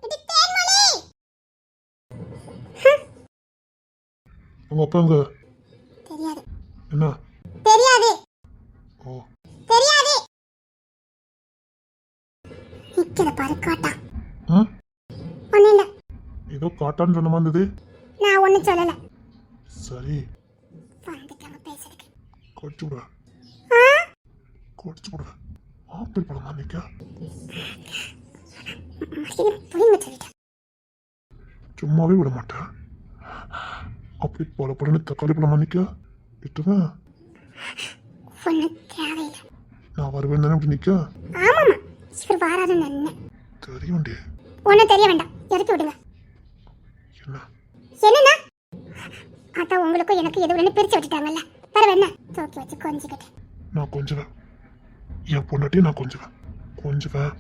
எடி தேர்வாளி. உங்க அப்பா எங்க? தெரியாது. என்ன தெரியாது? ஓ தெரியாது. நிக்கிற பாரு காட்டா. ஒண்ணு இல்ல. ஏதோ காட்டான்னு சொன்ன மாதிரி இருந்தது. நான் ஒண்ணும் சொல்லல. சரி வந்துட்டாம பேசுறதுக்கு. கொடிச்சு விடுற, கொடிச்சு விடுற. ஆப்பிள் பழமா நிக்க புரியுங்க சொல்லிட்டேன். சும்மாவே விட மாட்டேன். அப்படி பல பழனு தக்காளி பழமா நிக்க விட்டுவேன். ஒன்றும் தேவையில்லை. நான் வருவேன் தானே இப்படி நிக்க? ஆமாம்மா, இவர் வாராதுன்னு நின்னேன். தெரியும்டி. ஒன்றும் தெரிய வேண்டாம், இறக்கி விடுங்க. என்ன என்னண்ணா? அதான் உங்களுக்கும் எனக்கு எது ஒன்று பிரிச்சு விட்டுட்டாங்கல்ல, வேற என்ன தூக்கி வச்சு கொஞ்சிக்கிட்டு. நான் கொஞ்சுவேன், என் பொண்டாட்டியும் நான் கொஞ்சுவேன்,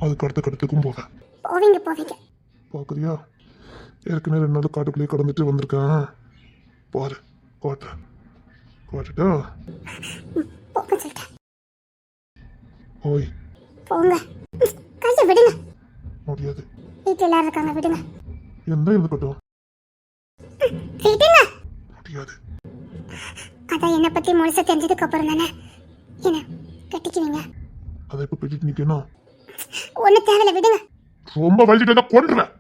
அதுக்கு அடுத்த கடத்துக்கும் போவேன். போவீங்க போவீங்க. பாக்குறியா, ஏற்கனவே 2 நாள் காட்டுக்குள்ளேயே கடந்துட்டு வந்திருக்கேன். பாரு, காட்டுட்டா. போங்க சொல்லிட்டேன். ஓய், போங்க. கையை விடுங்க. முடியாது. வீட்டில் எல்லாரும் இருக்காங்க, விடுங்க. என்ன இருக்கட்டும். விடுங்க. முடியாது. அதான் என்னை பத்தி முழுசா தெரிஞ்சதுக்கு அப்புறம் தானே என்ன கட்டிக்குவீங்க. அதை இப்ப பெட்டிட்டு நிக்கணும். ஒன்றும் தேவையில்ல, விடுங்க. ரொம்ப வலிச்சுட்டு கொண்டுருவேன்.